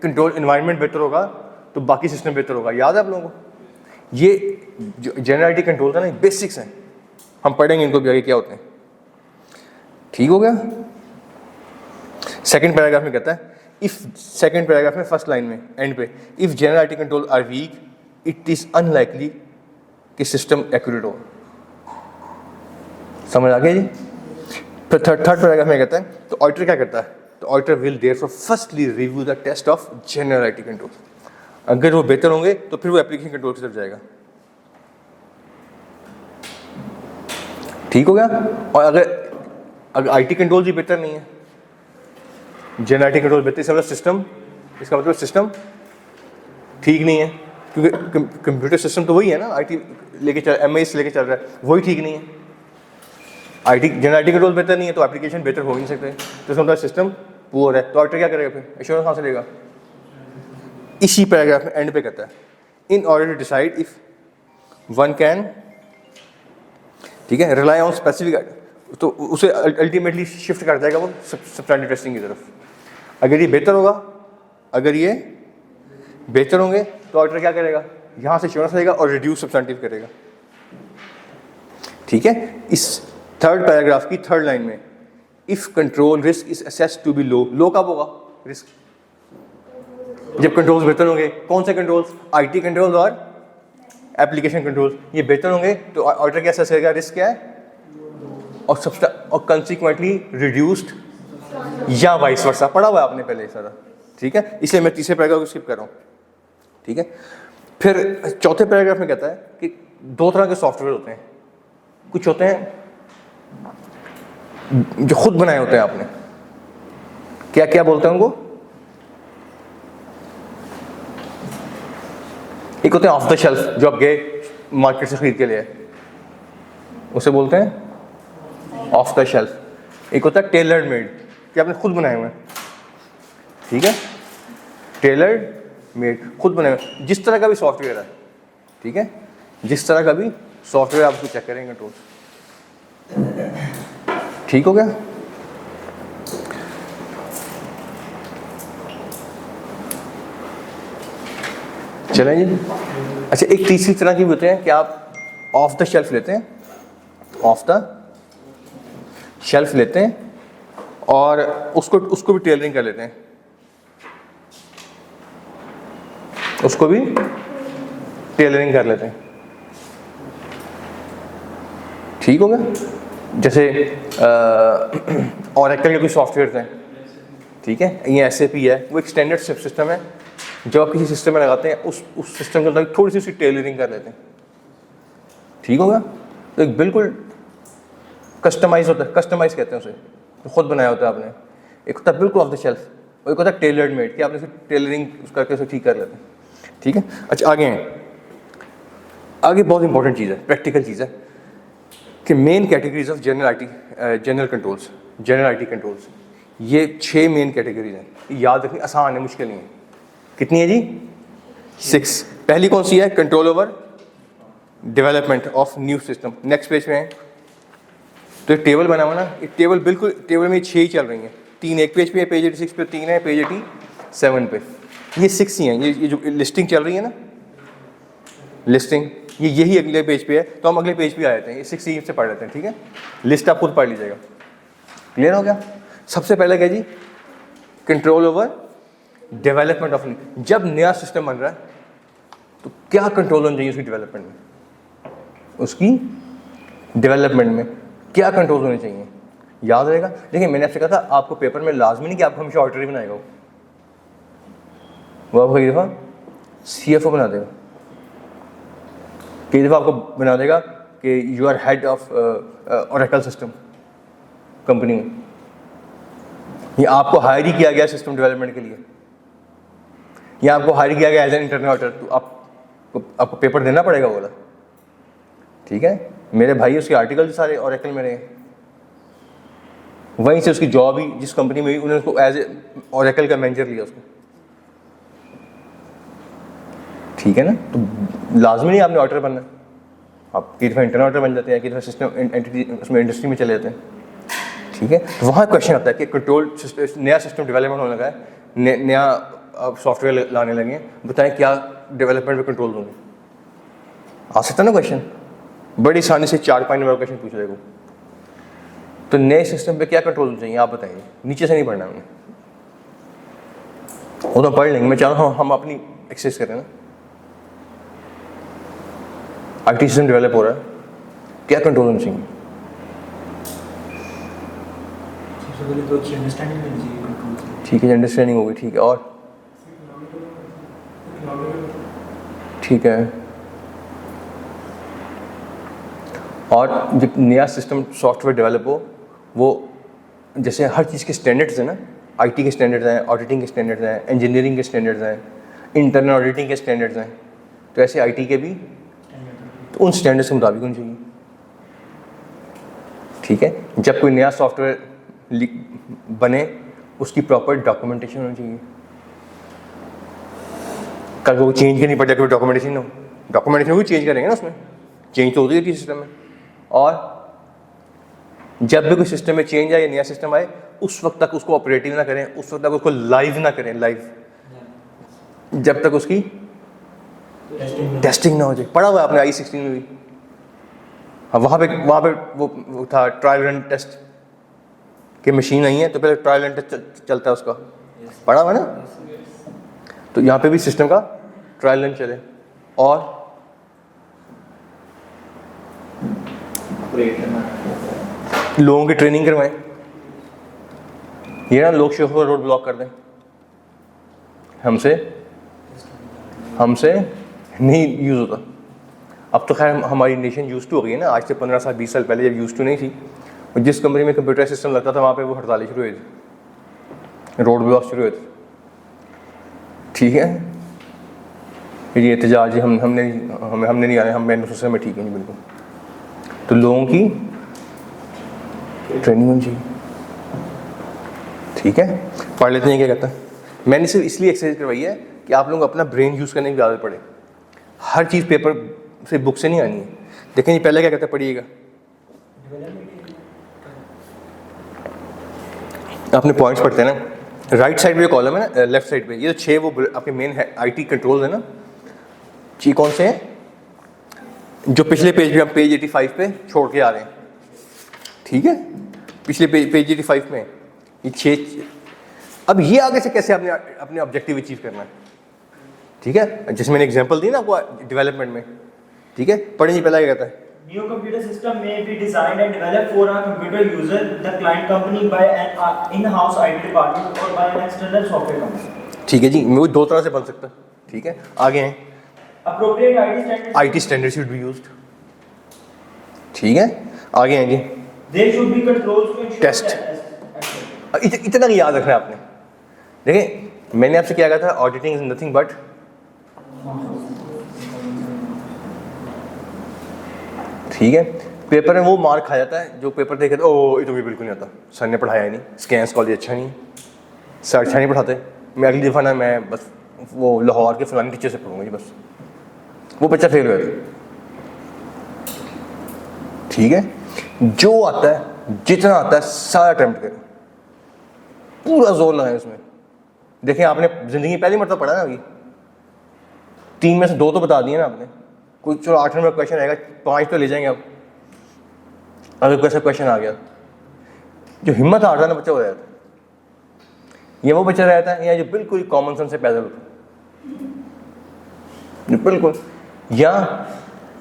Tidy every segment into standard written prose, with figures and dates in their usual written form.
Control environment बेहतर होगा तो बाकी सिस्टम बेहतर होगा। याद है आप लोगों को? ये जनरल IT कंट्रोल का ना बेसिक्स हैं, हम पढ़ेंगे इनको भी आगे क्या होते हैं। ठीक हो गया? सेकंड पैराग्राफ में कहता है इफ, सेकंड पैराग्राफ में फर्स्ट लाइन में एंड पे, if general IT control are weak it is unlikely कि सिस्टम एक्यूरेट हो। समझ आ गया जी? फिर थर्ड पैराग्राफ में कहता है तो ऑडिटर क्या करता है, तो auditor will therefore firstly review the test of general IT control. अगर वो बेहतर होंगे तो फिर वो एप्लीकेशन कंट्रोल की तरफ जाएगा। ठीक हो गया? और अगर IT कंट्रोल भी बेहतर नहीं है, जनरल IT कंट्रोल बेहतर, इसका मतलब सिस्टम, इसका मतलब सिस्टम ठीक नहीं है, क्योंकि कंप्यूटर सिस्टम तो वही है ना, IT लेके चल, MIS लेके चल रहा है, वही ठीक नहीं है। जनरल IT कंट्रोल बेहतर नहीं है तो एप्लीकेशन बेहतर हो ही नहीं सकते, तो इसका मतलब सिस्टम पुअर है। तो ऑडिटर क्या करेगा फिर, एश्योरेंस कहाँ से लेगा? इसी पैराग्राफ में एंड पे कहता है in order to decide if one can, ठीक है, रिलाई ऑन स्पेसिफिक, तो उसे अल्टीमेटली शिफ्ट कर जाएगा वो सब्सटेंटिव टेस्टिंग की तरफ। अगर ये बेहतर होगा, अगर ये बेहतर होंगे तो ऑडिटर क्या करेगा, यहाँ से एश्योरेंस लेगा और रिड्यूस सब्सटेंटिव करेगा। ठीक है? इस थर्ड पैराग्राफ की थर्ड लाइन में if control risk is assessed to be low, low कब होगा रिस्क? जब कंट्रोल्स बेहतर होंगे। कौन से कंट्रोल्स? IT कंट्रोल और एप्लीकेशन कंट्रोल, ये बेहतर होंगे तो ऑडिटर क्या असेस करेगा, रिस्क क्या है, और कंसिक्वेंटली रिड्यूस्ड या वाइस वर्सा। पढ़ा हुआ है आपने पहले सारा। ठीक है? इसलिए मैं तीसरे पैराग्राफ को स्किप कर रहा हूँ। ठीक है? फिर चौथे पैराग्राफ में कहता है कि दो तरह के सॉफ्टवेयर होते हैं, कुछ होते हैं जो खुद बनाए होते हैं आपने, क्या क्या बोलते हैं उनको? एक होते हैं ऑफ द शेल्फ, जो आप गए मार्केट से खरीद के लिए, उसे बोलते हैं ऑफ द शेल्फ। एक होता है टेलर्ड मेड, कि आपने खुद बनाए हुए हैं। ठीक है? टेलर्ड मेड, खुद बनाए हुए, जिस तरह का भी सॉफ्टवेयर है। ठीक है? जिस तरह का भी सॉफ्टवेयर आप उसको चेक करेंगे कंट्रोल। ठीक हो गया? चलें जी। अच्छा, एक तीसरी तरह की भी होते हैं कि आप ऑफ द शेल्फ लेते हैं, ऑफ द शेल्फ लेते हैं और उसको भी टेलरिंग कर लेते हैं, उसको भी टेलरिंग कर लेते हैं। ठीक हो गया? जैसे ऑरेकल के कोई सॉफ्टवेयर हैं, ठीक है, ये SAP है, वो एक स्टैंडर्ड सिस्टम है, जब आप किसी सिस्टम में लगाते हैं उस सिस्टम के अंदर थोड़ी सी उसकी टेलरिंग कर लेते हैं। ठीक होगा? तो एक बिल्कुल कस्टमाइज होता है, कस्टमाइज कहते हैं उसे, तो खुद बनाया होता है आपने। एक होता है बिल्कुल ऑफ द शेल्फ, और एक होता है टेलर्ड मेड, कि आपने उसे टेलरिंग करके उसे ठीक कर लेते हैं। ठीक है? अच्छा, आगे हैं, आगे बहुत इंपॉर्टेंट चीज़ है, प्रैक्टिकल चीज़ है कि main categories of general controls, general IT controls, ये 6 मेन कैटेगरीज हैं। याद रखनी आसान है, मुश्किल नहीं है। कितनी है जी? 6। पहली कौन सी है? Control over development of new system. Next page में है, तो एक टेबल बना हुआ ना, एक टेबल, बिल्कुल टेबल में 6 ही चल रही हैं। 3 एक पेज पे है, पेज 86 पे 3 है, पेज 87 पे, ये 6 ही हैं। ये जो लिस्टिंग चल रही है ना, लिस्टिंग, यही अगले पेज पे है, तो हम अगले पेज पे आ जाते हैं, ये 6 ही से पढ़ लेते हैं। ठीक है? लिस्ट आप खुद पढ़ लीजिएगा। क्लियर हो गया? सबसे पहले क्या जी? Control over development of. जब नया सिस्टम बन रहा है तो क्या कंट्रोल होना चाहिए उसकी डेवलपमेंट में, उसकी डेवलपमेंट में क्या कंट्रोल होने चाहिए? याद रहेगा? देखिए, मैंने आपसे कहा था आपको पेपर में लाजमी नहीं कि आपको हमेशा ऑडिटर ही बनाएगा, वो आपको कई दफ़ा CFO बना देगा, कई दफ़ा आपको बना देगा कि you are head of Oracle system company में, ये आपको हायर ही किया गया सिस्टम डेवलपमेंट के लिए, या आपको हायर किया गया एज एन इंटरनल ऑडिटर, तो आपको पेपर देना पड़ेगा बोला। ठीक है? मेरे भाई उसके आर्टिकल सारे ओरेकल में रहे, वहीं से उसकी जॉब ही जिस कंपनी में हुई, उन्होंने उसको एज ए ओरेकल का मैनेजर लिया उसको। ठीक है ना? तो लाजमी नहीं आपने ऑडिटर बनना, आप कई दफ़ा इंटरनल ऑडिटर बन जाते हैं, कई दफ़ा सिस्टम एंटिटी उसमें इंडस्ट्री में चले जाते हैं। ठीक है? तो वहाँ क्वेश्चन आता है कि कंट्रोल नया सिस्टम डेवलपमेंट होने लगा है, नया आप सॉफ्टवेयर लाने लगे हैं, बताएं क्या डेवलपमेंट में कंट्रोल होंगे? आ सकता ना क्वेश्चन, बड़ी आसानी से 4-5 नंबर क्वेश्चन पूछ लेगा। तो नए सिस्टम पे क्या कंट्रोल चाहिए आप बताइए, नीचे से नहीं पढ़ना हमने, वो तो पढ़ लेंगे। मैं चाह रहा हूँ हम अपनी एक्सेस करें ना। आईटी सिस्टम डेवलप हो रहा है, क्या कंट्रोल होना चाहिए? ठीक है, अंडरस्टैंडिंग होगी, ठीक है, और ठीक है। और जब नया सिस्टम सॉफ्टवेयर डेवलप हो, वो जैसे हर चीज़ के स्टैंडर्ड्स हैं ना, आईटी के स्टैंडर्ड्स हैं, ऑडिटिंग के स्टैंडर्ड्स हैं, इंजीनियरिंग के स्टैंडर्ड्स हैं, इंटरनल ऑडिटिंग के स्टैंडर्ड्स हैं, तो ऐसे आईटी के भी तो उन स्टैंडर्ड्स के मुताबिक होनी चाहिए। ठीक है, जब कोई नया सॉफ्टवेयर बने उसकी प्रॉपर डॉक्यूमेंटेशन होनी चाहिए। कल को चेंज करनी पड़ जाए, कोई डॉक्यूमेंटेशन हो, डॉक्यूमेंटेशन भी चेंज करेंगे ना, उसमें चेंज तो होती है सिस्टम में। और जब भी कोई सिस्टम में चेंज आए या नया सिस्टम आए, उस वक्त तक उसको ऑपरेटिव ना करें, उस वक्त तक उसको लाइव ना करें, लाइव, जब तक उसकी टेस्टिंग ना हो जाए। पढ़ा हुआ है आपने i16 में भी, हाँ, वहाँ पे वो था ट्रायल रन टेस्ट कि मशीन नहीं है तो पहले ट्रायल रन टेस्ट चलता है उसका, पढ़ा हुआ है ना। तो यहाँ पे भी सिस्टम का ट्रायल रन चले और लोगों की ट्रेनिंग करवाएं। ये ना लोग शोफर रोड ब्लॉक कर दें, हमसे नहीं यूज़ होता। अब तो खैर हमारी नेशन यूज़ टू हो गई है ना, आज से 15 साल 20 साल पहले जब यूज़ टू नहीं थी, और जिस कंपनी में कंप्यूटर सिस्टम लगता था वहाँ पे वो हड़तालें शुरू हुई थी, रोड ब्लॉक शुरू हुए थे। ठीक है, ये एहतजाज हमने नहीं आने, हम मैंने सिस्टम में ठीक है नहीं बिल्कुल। तो लोगों की ट्रेनिंग होनी चाहिए। ठीक है, पढ़ लेते हैं क्या कहता है। मैंने सिर्फ इसलिए एक्सरसाइज करवाई है कि आप लोग अपना ब्रेन यूज़ करने की आदत पड़े। हर चीज़ पेपर से बुक से नहीं आनी है। देखें जी, पहले क्या कहता है, पढ़िएगा। आपने पॉइंट्स पढ़ते हैं ना, राइट साइड पे जो कॉलम है ना, लेफ्ट साइड पे ये तो 6 वो आपके मेन है आईटी कंट्रोल है ना। ये कौन से हैं जो पिछले पेज पे हम पेज 85 पे छोड़ के आ रहे हैं। ठीक है, पिछले पेज 85 में ये 6। अब ये आगे से कैसे आपने अपने ऑब्जेक्टिव अचीव करना है। ठीक है, जिसमें मैंने एग्जांपल दी ना आपको डेवलपमेंट में। ठीक है, पढ़िए पहला क्या कहता है। New computer system may be designed and developed for a computer user, the client company, by an in-house IT department or by an external software company. ठीक है जी, वो दो तरह से बन सकता है। ठीक है, आगे हैं Appropriate IT standards should be used। ठीक है, आगे हैं जी There should be controls to ensure Test. that इतना ही याद रखना है आपने। देखिए मैंने आपसे क्या कहा था, ऑडिटिंग इज नथिंग बट ठीक है, पेपर में वो मार्क खा जाता है जो पेपर देखे तो ओ ये तो मुझे बिल्कुल नहीं आता, सर ने पढ़ाया नहीं, स्कैंस कॉलेज अच्छा नहीं, सर अच्छा नहीं पढ़ाते, मैं अगली दफ़ा ना मैं बस वो लाहौर के फलानी टीचर से पढ़ूंगा जी बस। वो बच्चा फेल हुआ। ठीक है, जो आता है जितना आता है सारा अटेम्प्ट करें, पूरा जोर लगाए उसमें। देखें आपने ज़िंदगी पहली मरतबा पढ़ा ना, अभी 3 में से 2 तो बता दिए ना आपने। कोई चलो 8 नंबर क्वेश्चन आएगा, 5 तो ले जाएंगे आप अगर कोई ऐसा क्वेश्चन आ गया। जो हिम्मत हारता ना बच्चा हो जाता है। ये वो बच्चा रहता है या जो बिल्कुल ही कॉमन सेंस से पैदा होता है, बिल्कुल, या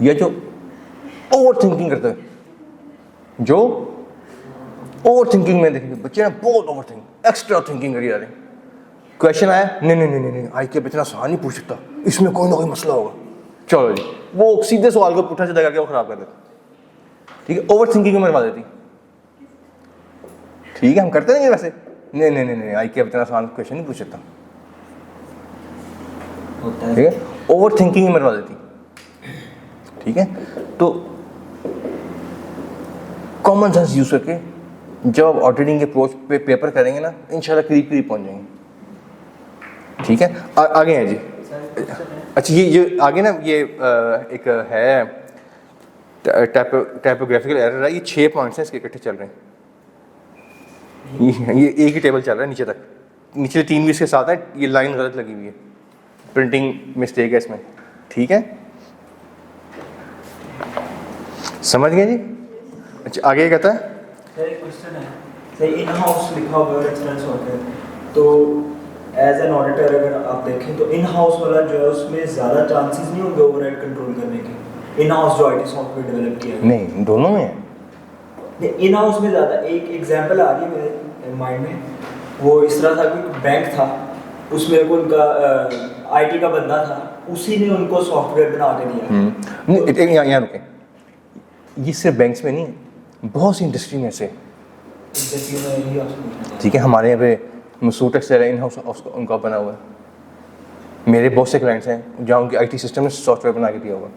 जो ओवर थिंकिंग करता है, जो ओवर थिंकिंग में देखेंगे बच्चे ना बहुत ओवर थिंकिंग, एक्स्ट्रा थिंकिंग करी जा रहे हैं। क्वेश्चन आया, नहीं आई के इतना सवाल नहीं पूछ सकता, इसमें कोई ना कोई मसला होगा, चलो जी वो सीधे सवाल को पुट्ठा सीधा करके वो खराब कर देता। ठीक है, ओवर थिंकिंग में मरवा देती। ठीक है, हम करते नहीं वैसे, नहीं आई के इतना सवाल क्वेश्चन नहीं पूछ सकता। ठीक है, ओवर थिंकिंग में मरवा देती। ठीक है, तो कॉमन सेंस यूज करके जब आप ऑडिटिंग के अप्रोच पे पेपर करेंगे ना, इंशाल्लाह करीब पहुंच जाएंगे। ठीक है, आगे हैं जी। अच्छा ये आगे ना ये एक है टाइपोग्राफिकल एरर है, ये 6 पॉइंट्स हैं, इसके इकट्ठे चल रहे हैं। ये एक ही टेबल चल रहा है नीचे तक। नीचे 3 भी इसके साथ है, ये लाइन गलत लगी हुई है, प्रिंटिंग मिस्टेक है इसमें, ठीक है, समझ गए जी। अच्छा आगे कहता है सर एक क्वेश्चन है, सर इन हाउस लिखा हुआ है एक्सटर्नल सॉफ्टवेयर, तो एज एन ऑडिटर अगर आप देखें तो इन हाउस वाला जो है उसमें ज़्यादा चांसेस नहीं होंगे ओवरराइड कंट्रोल करने के, इन हाउस जो आईटी सॉफ्टवेयर डेवलप किया है? नहीं, दोनों में है। इन हाउस में ज़्यादा, एक एग्जांपल आ रही है मेरे माइंड में, वो इस तरह था कि बैंक था, उसमें को उनका आईटी का बंदा था, उसी ने उनको सॉफ्टवेयर बना के दिया। यहाँ रुके, ये सिर्फ बैंक्स में नहीं है, बहुत सी इंडस्ट्री में से, ठीक है। हमारे यहाँ पे मसूट एक्सेल इन हाउस उनका बना हुआ है, मेरे बहुत से क्लाइंट्स हैं जहाँ उनकी आईटी सिस्टम ने सॉफ्टवेयर बना के दिया हुआ,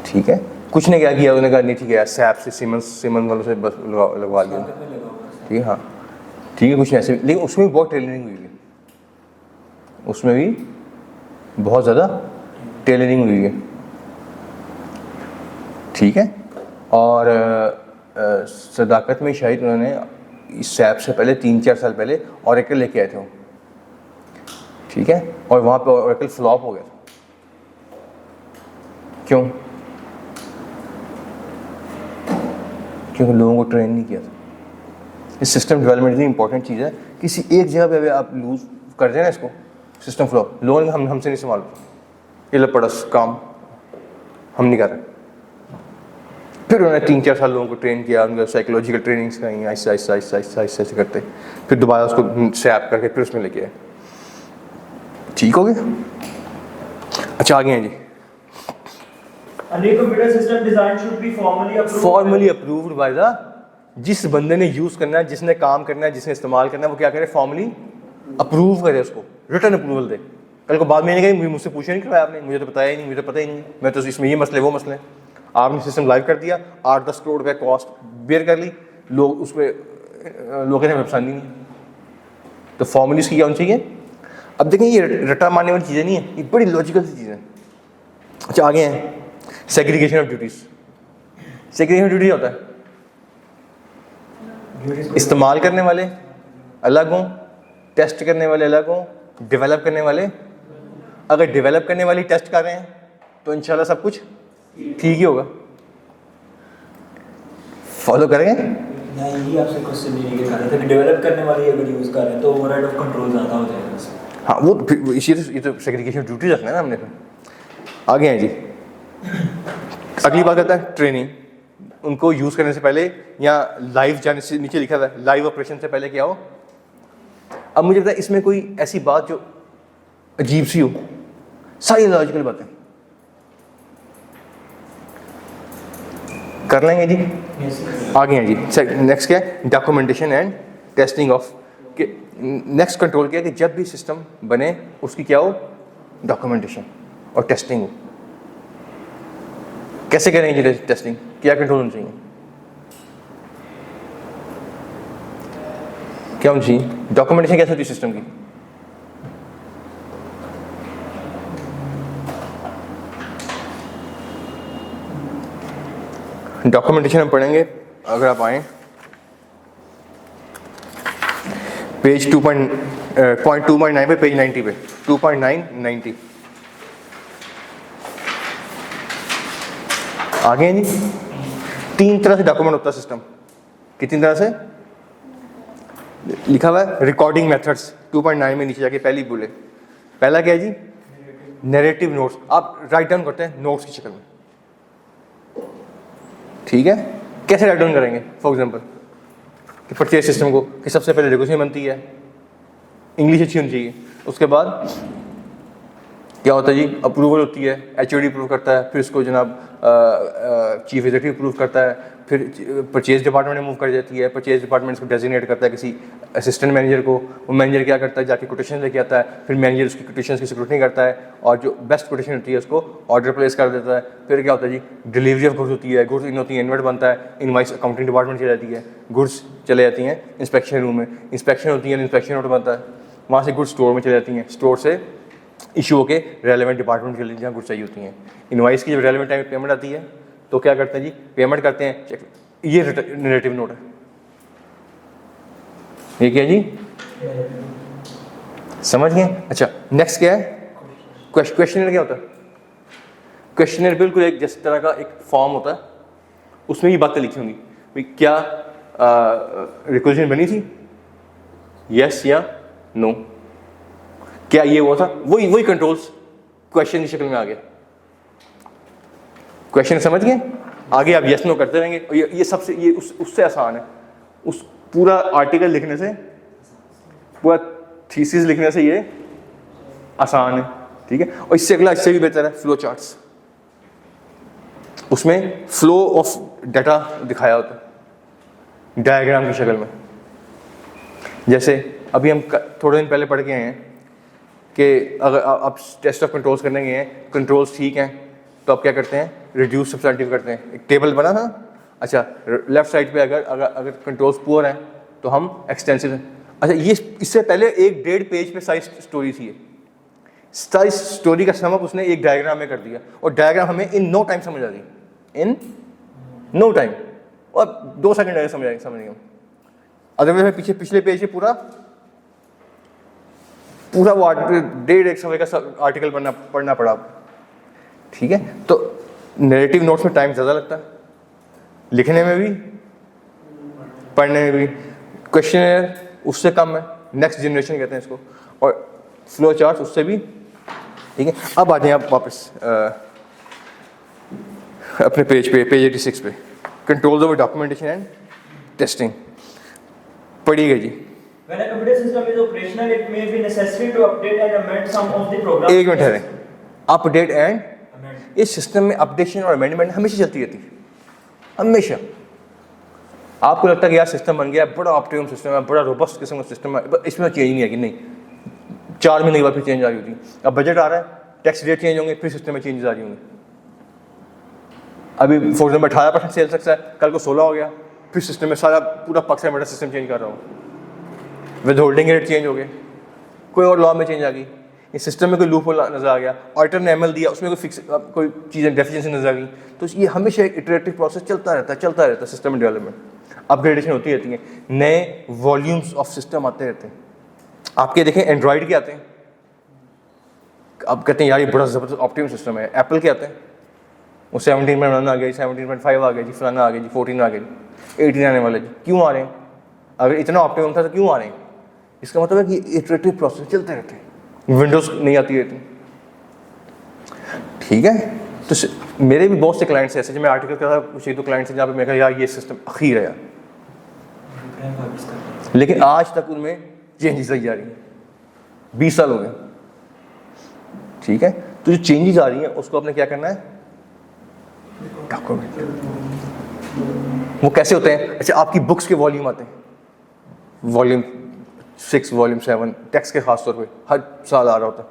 ठीक है। कुछ ने क्या किया, उन्होंने कहा नहीं ठीक है सैप से सीमन वालों से बस लगवा लिया, ठीक है, हाँ ठीक है, कुछ ऐसे, लेकिन उसमें भी बहुत टेलरिंग हुई है, उसमें भी बहुत ज़्यादा टेलरिंग हुई है, ठीक है। और सदाकत में शायद उन्होंने इस सैप से पहले 3-4 साल पहले ओरेकल लेके आए थे वो, ठीक है, और वहाँ पे ओरेकल फ्लॉप हो गया था। क्यों? क्योंकि लोगों को ट्रेन नहीं किया था। इस सिस्टम डेवलपमेंट इतनी इंपॉर्टेंट चीज़ है, किसी एक जगह पे आप लूज कर दें ना इसको, सिस्टम फ्लो, लोगों ने हमसे नहीं संभाल, ये लो पड़ा काम हम नहीं कर रहे। फिर उन्होंने 3-4 साल लोगों को ट्रेन किया, उनका साइकोलॉजिकल ट्रेनिंग्स कराई, ऐसे करते, फिर दोबारा उसको सैप करके फिर उसमें लेके आए, ठीक हो गया। अच्छा आगे हैं जी, computer system design should be formally approved by the, जिस बंदे ने यूज़ करना है, जिसने काम करना है, जिसने इस्तेमाल करना है, वो क्या करे, फॉर्मली अप्रूव करे उसको, रिटर्न अप्रूवल दे। कल को बाद में नहीं कहीं मुझसे पूछे नहीं करवाया आपने, मुझे तो बताया ही नहीं, मुझे तो पता ही नहीं, मैं तो इसमें ये मसले वो मसले, आपने सिस्टम लाइव कर दिया, 8-10 करोड़ रुपये कॉस्ट बेयर कर ली, लोग उस पर लोग कहते हैं पसंद ही नहीं, तो फॉर्मली इसकी क्या होनी चाहिए। अब देखें ये रटा मारने वाली चीज़ें नहीं है, ये बड़ी लॉजिकल सी चीज़ें। अच्छा आगे हैं, segregation of duties. Segregation duty होता है, इस्तेमाल करने वाले अलग हों, टेस्ट करने वाले अलग हों, डेवलप करने वाले, अगर डेवलप करने वाली टेस्ट कर रहे हैं तो इंशाल्लाह सब कुछ ठीक ही होगा, फॉलो करेंगे। नहीं, आपसे क्वेश्चन नहीं कर रहे थे कि डेवलप करने वाली अगर यूज़ कर रहे हैं तो ओवरराइड ऑफ कंट्रोल ज़्यादा हो जाएगा। हाँ वो ये तो सेग्रीगेशन ड्यूटी रखना है ना हमने। फिर आगे हैं जी, अगली बात आता है ट्रेनिंग। उनको यूज़ करने से पहले या लाइव जाने से, नीचे लिखा हुआ है लाइव ऑपरेशन से पहले क्या हो। अब मुझे लगता है इसमें कोई ऐसी बात जो अजीब सी हो, सारी लॉजिकल बातें कर लेंगे जी। आगे हैं जी, नेक्स्ट क्या है, documentation and testing of. Next control क्या है कि जब भी सिस्टम बने उसकी क्या हो, डॉक्यूमेंटेशन और टेस्टिंग हो। कैसे करेंगे जी टेस्टिंग, क्या कंट्रोल होना चाहिए, क्या होनी चाहिए, डॉक्यूमेंटेशन कैसे होती है सिस्टम की। डॉक्यूमेंटेशन हम पढ़ेंगे, अगर आप आए पेज 2.9 पे, पेज 90 पे 2.990 आगे हैं जी। 3 तरह से डॉक्यूमेंट होता है सिस्टम, कितनी तरह से लिखा हुआ है, रिकॉर्डिंग मेथड्स 2.9 में नीचे जाके पहली बोले। पहला क्या है जी, नैरेटिव नोट्स, आप राइट डाउन करते हैं नोट्स की शक्ल में, ठीक है। कैसे राइट डाउन करेंगे, फॉर एग्जांपल कि परचेज सिस्टम को कि सबसे पहले रेगुलेशन बनती है, इंग्लिश अच्छी होनी चाहिए, उसके बाद क्या होता है जी, अप्रूवल होती है, एचओडी अप्रूव करता है, फिर इसको जनाब चीफ एग्जीक्यूटिव अप्रूव करता है, फिर परचेज डिपार्टमेंट में मूव कर जाती है, परचेज डिपार्टमेंट इसको डेजिग्नेट करता है किसी असिस्टेंट मैनेजर को, वो मैनेजर क्या करता है, जाके कोटेशन लेके आता है, फिर मैनेजर उसकी कोटेशन की स्क्रूटनी करता है और जो बेस्ट कोटेशन होती है उसको ऑर्डर प्लेस कर देता है। फिर क्या होता है जी, डिलीवरी ऑफ गुड्स होती है, गुड्स इन होती है, इन्वर्ट बनता है, इनवाइस अकाउंटिंग डिपार्टमेंट चली जाती है, गुड्स चले जाती हैं इंस्पेक्शन रूम में, इंस्पेक्शन होती है, इंस्पेक्शन नोट बनता है, वहाँ से गुड्स स्टोर में चली जाती हैं, स्टोर से इशू होके रेलेवेंट डिपार्टमेंट के लिए जहाँ गुड्स चाहिए होती हैं। इनवाइस की जब रेलेवेंट टाइम पेमेंट आती है तो क्या करते हैं जी, पेमेंट करते हैं, ये नैरेटिव नोट है, ये क्या जी, समझ गए? अच्छा नेक्स्ट क्या है, क्वेश्चनर क्या होता है? क्वेश्चनर बिल्कुल एक जिस तरह का एक फॉर्म होता है, उसमें ये बातें लिखी होंगी भाई क्या रिक्वेजिशन बनी थी, यस या नो, क्या ये वो था, वही कंट्रोल्स क्वेश्चन की शक्ल में आ गया। क्वेश्चन समझ गए? आगे आप यस नो करते रहेंगे और ये सबसे ये उससे आसान है, उस पूरा आर्टिकल लिखने से, पूरा थीसिस लिखने से ये आसान है, ठीक है। और इससे अगला इससे भी बेहतर है फ्लो चार्ट्स, उसमें फ्लो ऑफ डाटा दिखाया होता है डायग्राम की शक्ल में। जैसे अभी हम थोड़े दिन पहले पढ़ के आए हैं कि अगर आप टेस्ट ऑफ कंट्रोल्स करने गए हैं, कंट्रोल्स ठीक हैं तो आप क्या करते हैं, रिड्यूस सब्सटेंटिव करते हैं। एक टेबल बना था, अच्छा लेफ्ट साइड पे अगर कंट्रोल्स पुअर हैं तो हम एक्सटेंसिव हैं। अच्छा ये इससे पहले 1.5 पेज पे साइज स्टोरी थी, साइज स्टोरी का समअप उसने एक डायग्राम में कर दिया और डायग्राम हमें इन नो टाइम समझ आ गई, इन नो टाइम, और 2 सेकंड लगे समझ गए। अदरवाइज पिछले पेज पे पूरा वो 1.5 समय का आर्टिकल पढ़ना पड़ा, ठीक है। तो नैरेटिव नोट्स में टाइम ज़्यादा लगता है, लिखने में भी पढ़ने में भी। क्वेश्चनर उससे कम है, नेक्स्ट जनरेशन कहते हैं इसको, और फ्लो चार्ट उससे भी, ठीक है। अब आ जाए आप वापस अपने पेज 86 पे, controls over documentation and testing पढ़िएगा जी। When a computer system is operational, it may be necessary to update and amend some of the program. एक मिनट है, अपडेट एंड, इस सिस्टम में अपडेशन और अमेंडमेंट हमेशा चलती रहती है, हमेशा। आपको लगता है कि यार सिस्टम बन गया, बड़ा ऑप्टिमम सिस्टम है, बड़ा रोबस्ट किस्म का सिस्टम है, इसमें चेंज नहीं आएगी, नहीं, 4 महीने के बाद फिर चेंज आ रही होती। अब बजट आ रहा है, टैक्स रेट चेंज होंगे, फिर सिस्टम में चेंजेस आ रही होंगे। अभी फॉर एग्जाम्पल 18% सेल सकता है, कल को 16 हो गया, फिर सिस्टम में सारा पूरा पक्ष बड़ा सिस्टम चेंज कर रहा हूँ। विद होल्डिंग रेट चेंज हो गए, कोई और लॉ में चेंज आ गई, इस सिस्टम में कोई लूप होल नजर आ गया, ऑल्टरनेट एमएल दिया, उसमें कोई चीज़ें डेफिशिएंसी नजर आ गई। तो ये हमेशा एक इटरेटिव प्रोसेस चलता रहता है सिस्टम डेवलपमेंट, अपग्रेडेशन होती रहती है, नए वॉल्यूम्स ऑफ सिस्टम आते रहते हैं। आपके देखें एंड्रॉइड के आते हैं, अब कहते हैं यार ये बड़ा ज़बरदस्त ऑप्टिमम सिस्टम है। एप्पल के आते हैं, वो 17.1 आ गया जी, 17.5 आ गया जी, फलाना आ गया जी, 14 आ गया जी, 18 आने वाला जी। क्यों आ रहे हैं? अगर इतना ऑप्टिमम था तो क्यों आ रहे हैं? इसका मतलब है कि इटरेटिव प्रोसेस चलते रहते हैं, विंडोज नहीं आती रहती, ठीक है। तो मेरे भी बहुत से क्लाइंट्स ऐसे, जब मैं आर्टिकल कर रहा था, कुछ 1-2 क्लाइंट्स हैं जहाँ पे मैं कहा यार ये सिस्टम अखीर है यार, लेकिन आज तक उनमें चेंजेस आई जा रही हैं, 20 साल हो गए, ठीक है। तो जो चेंजेस आ रही हैं उसको आपने क्या करना है, डॉक्यूमेंट। वो कैसे होते हैं? अच्छा आपकी बुक्स के वॉल्यूम आते हैं, वॉल्यूम 6, वॉल्यूम 7, टैक्स के खास तौर पे हर साल आ रहा होता है,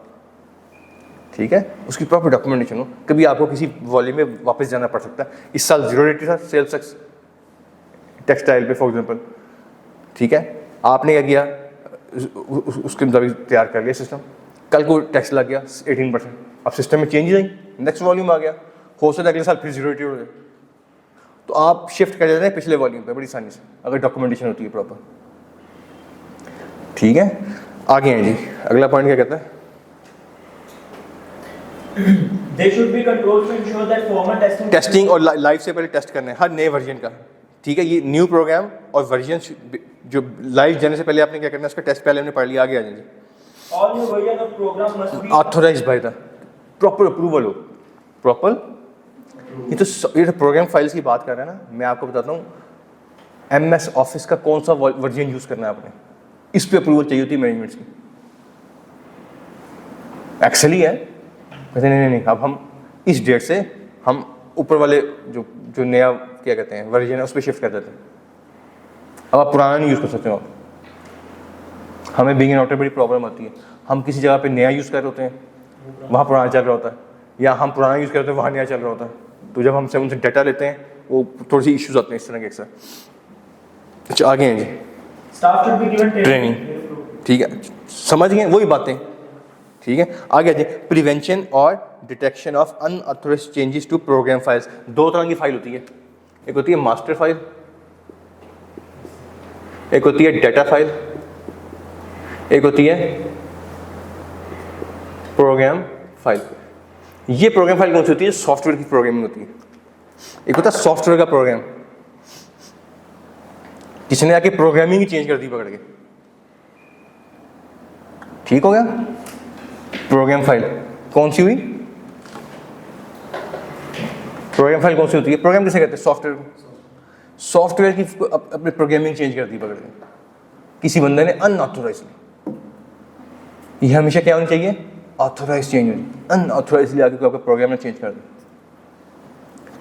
ठीक है। उसकी प्रॉपर डॉक्यूमेंटेशन हो, कभी आपको किसी वॉल्यूम में वापस जाना पड़ सकता है। इस साल 0 रेट था सेल्स टैक्स टेक्सटाइल पे फॉर एग्जांपल, ठीक है। आपने क्या किया, उसके मुताबिक तैयार कर लिया सिस्टम, कल को टैक्स लग गया 18%, अब सिस्टम में चेंज आई, नेक्स्ट वॉल्यूम आ गया, हो सकता है अगले साल फिर 0 रेट हो जाए, तो आप शिफ्ट कर देते हैं पिछले वॉल्यूम पे बड़ी आसानी से, अगर डॉक्यूमेंटेशन होती है प्रॉपर, ठीक है। आगे हैं जी, अगला पॉइंट क्या कहता है? They should be controlled to ensure that formal testing. Testing और लाइफ से पहले टेस्ट करना है हर नए वर्जन का, ठीक है। ये न्यू प्रोग्राम और वर्जन जो लाइव जाने से पहले आपने क्या करना है, उसका टेस्ट पहले हमने पढ़ लिया, आगे आ जाएंगे। All new version of program must be authorised by the, proper approval हो, प्रॉपर। ये तो प्रोग्राम फाइल्स की बात कर रहे हैं ना, मैं आपको बताता हूँ MS ऑफिस का कौन सा वर्जन यूज करना है आपने, इस पे अप्रूवल चाहिए होती है मैनेजमेंट की। एक्सेल ही है, कहते नहीं, अब हम इस डेट से हम ऊपर वाले जो नया क्या कहते हैं वर्जन है उस पर शिफ्ट कर देते हैं, अब आप पुराना नहीं यूज़ कर सकते हो। हमें बिगिन आउट में बड़ी प्रॉब्लम आती है, हम किसी जगह पे नया यूज़ कर रहे होते हैं, वहाँ पुराना चल रहा होता है, या हम पुराना यूज़ कर रहे होते हैं, वहाँ नया चल रहा होता है। तो जब हमसे उनसे डाटा लेते हैं वो थोड़ी सी इश्यूज आते हैं इस तरह के अक्सर। अच्छा आगे हैं जी, staff should be given training, ठीक है, समझ गए वही बातें, ठीक है। आगे जी, प्रिवेंशन और detection of unauthorised changes to program files. 2 तरह की फाइल होती है, एक होती है मास्टर फाइल, एक होती है डाटा फाइल। एक होती है प्रोग्राम फाइल। ये प्रोग्राम फाइल कौन सी होती है? सॉफ्टवेयर की प्रोग्रामिंग होती है। एक होता है सॉफ्टवेयर का प्रोग्राम, जिसने आके प्रोग्रामिंग ही चेंज कर दी पकड़ के। ठीक हो गया? प्रोग्राम फाइल कौन सी हुई? प्रोग्राम फाइल कौन सी होती है? प्रोग्राम किसे कहते हैं? सॉफ्टवेयर को। सॉफ्टवेयर की अपनी प्रोग्रामिंग चेंज कर दी पकड़ के किसी बंदे ने अनऑथोराइज्ड। ये हमेशा क्या होनी चाहिए? ऑथोराइज चेंज होनी। अनऑथोराइज्डली आके आपका प्रोग्राम ने चेंज कर दिया।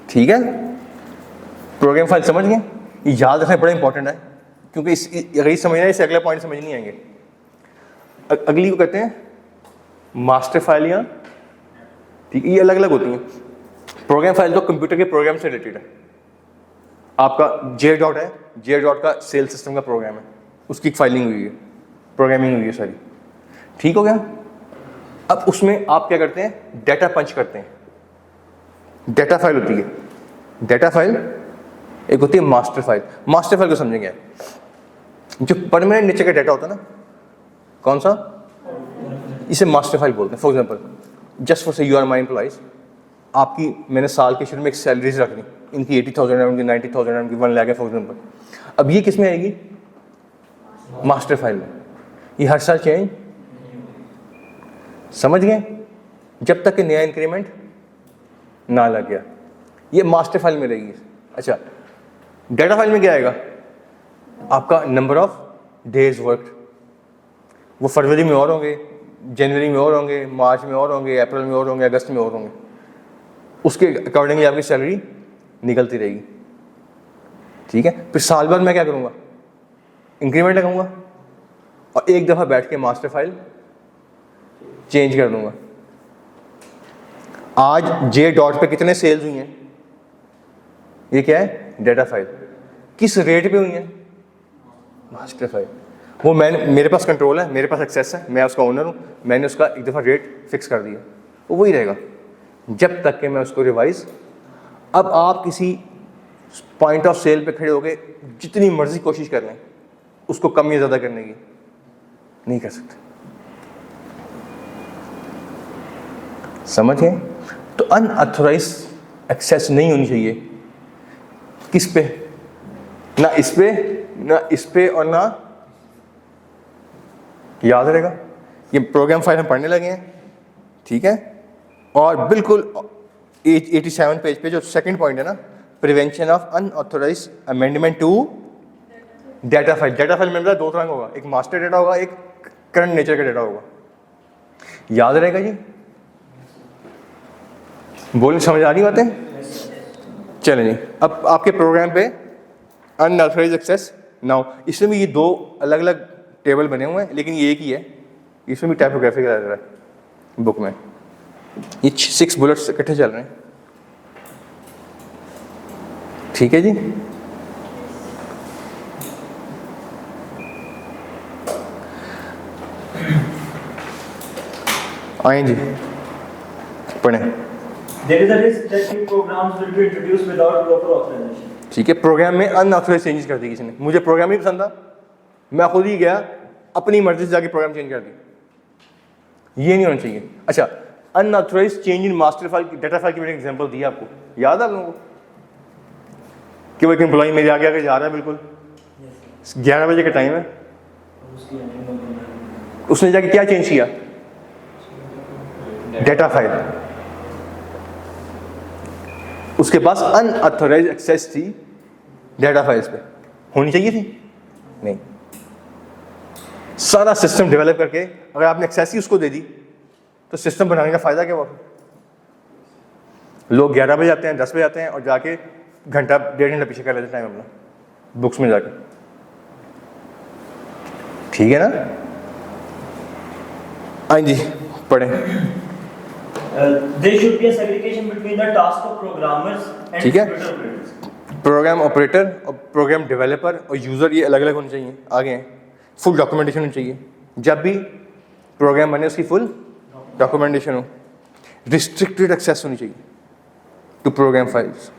ठीक है? प्रोग्राम फाइल समझ गए? ये याद रखना बड़ा इंपॉर्टेंट है, क्योंकि अगर ये समझना है इससे अगला पॉइंट समझ नहीं आएंगे। अगली को कहते हैं मास्टर फाइल या, ठीक है, ये अलग अलग होती हैं। प्रोग्राम फाइल तो कंप्यूटर के प्रोग्राम से रिलेटेड है। आपका जे डॉट है, जे डॉट का सेल सिस्टम का प्रोग्राम है, उसकी फाइलिंग हुई है, प्रोग्रामिंग हुई है सारी। ठीक हो गया? अब उसमें आप क्या करते हैं? डाटा पंच करते हैं। डाटा फाइल होती है, डाटा फाइल एक होती है मास्टर फाइल। मास्टर फाइल को समझेंगे, जो परमानेंट नेचर का डाटा होता है ना, कौन सा? इसे मास्टर फाइल बोलते हैं। फॉर एग्जांपल, जस्ट फॉर से यू आर माई एम्प्लॉइज, आपकी मैंने साल के शुरू में एक सैलरीज रखनी, इनकी 80,000 है, उनकी 90,000 है, उनकी 1 लाख है फॉर एग्जांपल। अब ये किस में आएगी? मास्टर फाइल में। ये हर साल चेंज, समझ गए? जब तक कि नया इंक्रीमेंट ना लग गया, ये मास्टर फाइल में रहेगी। अच्छा, डाटा फाइल में क्या आएगा? आपका नंबर ऑफ डेज वर्क, वो फरवरी में और होंगे, जनवरी में और होंगे, मार्च में और होंगे, अप्रैल में और होंगे, अगस्त में और होंगे। उसके अकॉर्डिंगली आपकी सैलरी निकलती रहेगी। ठीक है? फिर साल बाद मैं क्या करूँगा? इंक्रीमेंट लगाऊंगा और एक दफ़ा बैठ के मास्टर फाइल चेंज कर दूंगा। आज जे डॉट पे कितने सेल्स हुई हैं? ये क्या है? Data file. किस रेट पे हुई है? Master file. वो मेरे पास कंट्रोल है, मेरे पास एक्सेस है, मैं उसका ओनर हूँ, मैंने उसका एक दफ़ा रेट फिक्स कर दिया, वो वही रहेगा जब तक कि मैं उसको रिवाइज। अब आप किसी पॉइंट ऑफ सेल पे खड़े होके जितनी मर्जी कोशिश कर लें उसको कम या ज़्यादा करने की, नहीं कर सकते। समझ गए? तो अनऑथोराइज एक्सेस नहीं होनी चाहिए। किस पे? ना इस पे, ना इस पे, और ना, याद रहेगा, ये प्रोग्राम फाइल हम पढ़ने लगे हैं। ठीक है? और बिल्कुल 87 पेज पे जो सेकंड पॉइंट है ना, prevention of unauthorised amendment to data file. Data file में दो तरह का होगा, एक मास्टर डाटा होगा, एक करंट नेचर का डाटा होगा। याद रहेगा जी? बोलने समझ आ रही बातें? चलें जी, अब आपके प्रोग्राम पे अनऑथोराइज एक्सेस नाउ। इसमें भी ये दो अलग अलग टेबल बने हुए हैं, लेकिन ये एक ही है। इसमें भी टाइपोग्राफी का लग रहा है बुक में। ये 6 बुलेट्स इकट्ठे चल रहे हैं। ठीक है जी? आए जी, पढ़ें। There is a risk that new programs will be introduced without proper authorization. ठीक है, प्रोग्राम में अनऑथोराइज चेंजेस कर दी किसी ने। मुझे प्रोग्राम नहीं पसंद था, मैं खुद ही गया अपनी मर्जी से जाके प्रोग्राम चेंज कर दी। ये नहीं होना चाहिए। अच्छा, unauthorised change in master file, data file की मैंने एग्जांपल दिया आपको, याद है आप लोगों को? कि वो एक एम्प्लॉई मेरे आगे आगे जा रहा है, बिल्कुल 11 बजे का टाइम है, उसने जाके क्या चेंज किया? Data file. उसके पास अनऑथोराइज एक्सेस थी डाटा फाइल्स पे, होनी चाहिए थी? नहीं। सारा सिस्टम डेवलप करके अगर आपने एक्सेस ही उसको दे दी तो सिस्टम बनाने का फायदा क्या हुआ? लोग 11 बजे आते हैं, 10 बजे आते हैं और जाके घंटा 1.5 घंटा पीछे कर लेते टाइम अपना बुक्स में जाके। ठीक है ना? हाँ जी, पढ़ें। There should be a segregation between the task of programmers and ठीक है? computer operators. प्रोग्राम ऑपरेटर और प्रोग्राम डेवलपर और यूज़र ये अलग अलग होने चाहिए। आगे हैं, फुल डॉक्यूमेंटेशन होनी चाहिए। जब भी प्रोग्राम बने उसकी फुल डॉक्यूमेंटेशन हो। रिस्ट्रिक्टेड एक्सेस होनी चाहिए टू प्रोग्राम फाइल्स।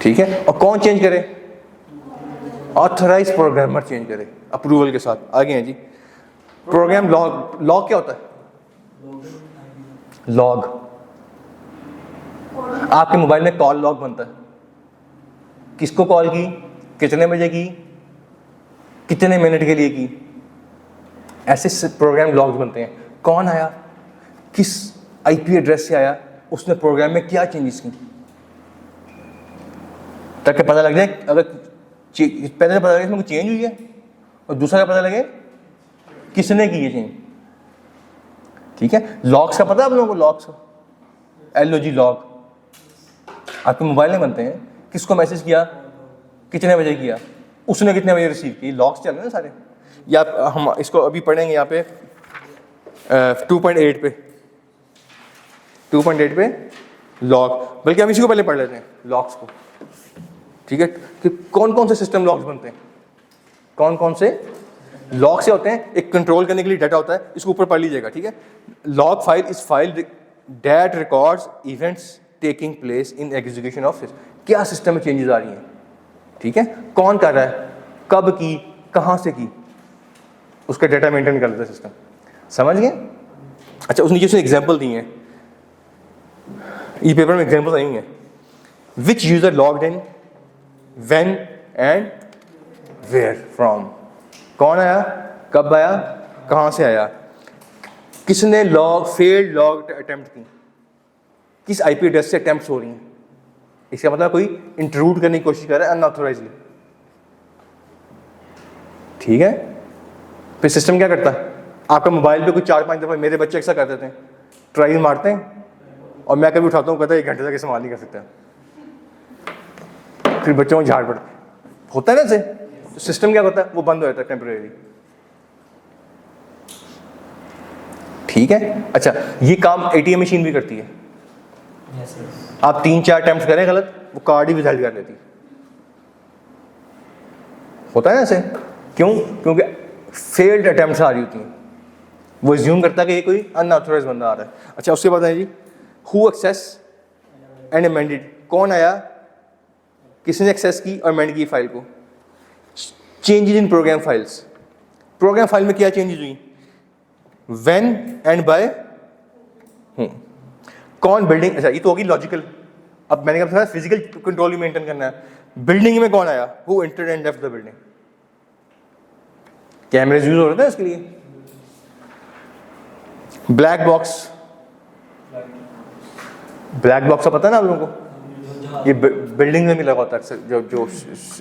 ठीक है? और कौन चेंज करे? ऑथराइज प्रोग्रामर चेंज करे। अप्रूवल के साथ। आगे हैं जी, प्रोग्राम लॉग। लॉग क्या होता है? लॉग, आपके मोबाइल में कॉल लॉग बनता है, किसको कॉल की, कितने बजे की, कितने मिनट के लिए की, ऐसे प्रोग्राम लॉग्स बनते हैं। कौन आया, किस आईपी एड्रेस से आया, उसने प्रोग्राम में क्या चेंजेस की, ताकि पता लग जाए। अगर पहले पता लगे इसमें कुछ चेंज हुई है, और दूसरा पता लगे किसने की ये चेंज। ठीक है, लॉग्स का पता है आप लोगों को? लॉग्स का LOG लॉग आपके मोबाइल में बनते हैं। किसको मैसेज किया, कितने बजे किया, उसने कितने बजे रिसीव की, लॉग्स चल रहे हैं सारे। या हम इसको अभी पढ़ेंगे यहाँ पे 2.8 पे 2.8 पे लॉग, बल्कि हम इसी को पहले पढ़ लेते हैं लॉग्स को। ठीक है, कि कौन कौन से सिस्टम लॉग्स बनते हैं, कौन कौन से लॉग से होते हैं। एक कंट्रोल करने के लिए डाटा होता है, इसको ऊपर पढ़ लीजिएगा। ठीक है, log file is file that records events taking place in execution of system. क्या सिस्टम में चेंजेस आ रही हैं, ठीक है, कौन कर रहा है, कब की, कहाँ से की, उसका डाटा मेंटेन कर लेता है सिस्टम। समझ गए? अच्छा, उस नीचे से एग्जाम्पल दी हैं, ई पेपर में एग्जाम्पल आई हैं। Which user logged in, when and where from. कौन आया, कब आया, कहाँ से आया, किसने फेल्ड लॉग अटेम्प्ट की, किस आईपी एड्रेस से अटेम्प्ट हो रही हैं। इसका मतलब कोई इंट्रूड करने की कोशिश कर रहा है अनऑथोराइजली। ठीक है, फिर सिस्टम क्या करता है, आपका मोबाइल पे कुछ 4-5 दफ़ा, मेरे बच्चे अक्सर कर देते हैं, ट्राई मारते हैं, और मैं कभी उठाता हूँ, कहता है 1 घंटे तक इस्तेमाल नहीं कर सकता, फिर बच्चों को झाड़ पड़ता होता है ना। से तो सिस्टम क्या होता है, वो बंद हो जाता है टेम्परेरी। ठीक है, अच्छा, ये काम ATM मशीन भी करती है। आप 3-4 अटेम्प्ट करें गलत, वो कार्ड ही विथहेल्ड कर लेती है। होता है ना ऐसे, क्यों? क्योंकि फेल्ड अटेम्प्ट्स आ रही होती हैं, वो एज्यूम करता है कि ये कोई अनऑथोराइज्ड बंदा आ रहा है। अच्छा, उसके बाद है जी, हु एक्सेस एंड अमेंडेड। कौन आया, किसने एक्सेस की और अमेंड की फाइल को। Changes in program files. Program file में क्या चेंजेस हुई, व्हेन एंड बाय हूँ। कौन बिल्डिंग, अच्छा ये तो होगी लॉजिकल। अब मैंने कहा फिजिकल कंट्रोल भी मेंटेन करना है। बिल्डिंग में कौन आया, who entered and left the building. Cameras use हो रहे थे इसके लिए। ब्लैक बॉक्स, ब्लैक बॉक्स का पता है ना आप लोगों को, ये बिल्डिंग में भी लगा होता है अक्सर, जो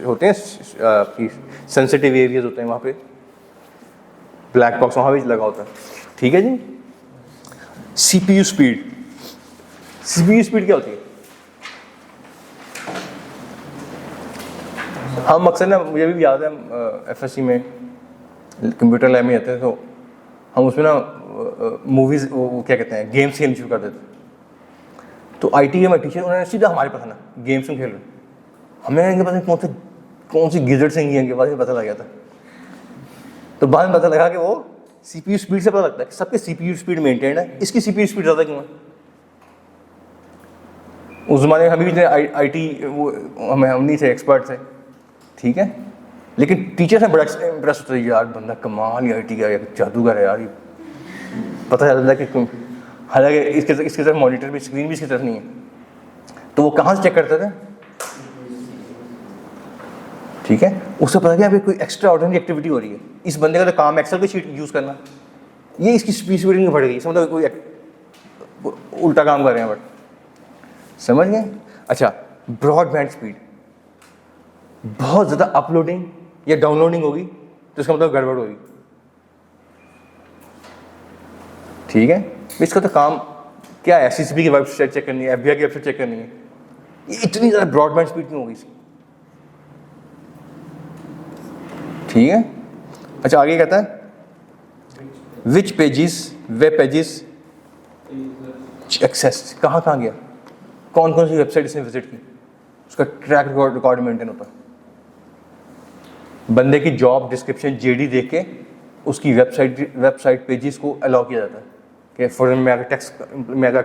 होते हैं सेंसिटिव एरियाज होते हैं वहाँ पे ब्लैक बॉक्स वहाँ भी लगा होता है। ठीक है जी। CPU speed. CPU स्पीड क्या होती है, हम अक्सर ना, मुझे भी याद है FSC में कंप्यूटर लैब में आते थे, तो हम उसमें ना मूवीज़ वो क्या कहते हैं, गेम्स खेलना शुरू कर देते। तो IT के हमारे टीचर, उन्होंने सीधा हमारे पास ना गेम्स में खेल रहे, हमें इनके पास कौन सी गिजट से इनके पास पता लग गया था। तो बाद में पता लगा कि वो CPU स्पीड से पता लगता है कि सबके CPU स्पीड मेंटेन है, इसकी CPU स्पीड ज़्यादा क्यों है। उस ज़माने में हम भी इतने IT वो हम नहीं थे, एक्सपर्ट थे। ठीक है, लेकिन टीचर से बड़ा इंप्रेस होता है, यार बंदा कमाल ही IT का जादूगर है यार, ये पता चलता है कि हालांकि इसके तरफ मॉनिटर भी, स्क्रीन भी इसकी तरफ नहीं है, तो वो कहाँ से चेक करते थे। ठीक है, उससे पता क्या, अभी कोई एक्स्ट्रा ऑर्डिनरी एक्टिविटी हो रही है, इस बंदे का तो काम एक्सेल की शीट यूज़ करना, ये इसकी स्पीड नहीं बढ़ गई, समझो कोई उल्टा काम कर रहे हैं। बट समझ गए। अच्छा, ब्रॉडबैंड स्पीड, बहुत ज़्यादा अपलोडिंग या डाउनलोडिंग होगी तो इसका मतलब गड़बड़ होगी। ठीक है, इसका तो काम क्या है, SCCP की वेबसाइट चेक करनी है, FBI की वेबसाइट चेक करनी है, ये इतनी ज़्यादा ब्रॉडबैंड स्पीड क्यों होगी इसकी। ठीक है, अच्छा आगे कहता है, विच पेजेस, वेब पेजेस एक्सेस, कहाँ गया, कौन कौन सी वेबसाइट इसने विजिट की, उसका ट्रैक रिकॉर्ड मेंटेन होता है। बंदे की जॉब डिस्क्रिप्शन JD देख के उसकी वेबसाइट पेजेस को अलाउ किया जाता है कि फॉर मैं अगर टैक्स में अगर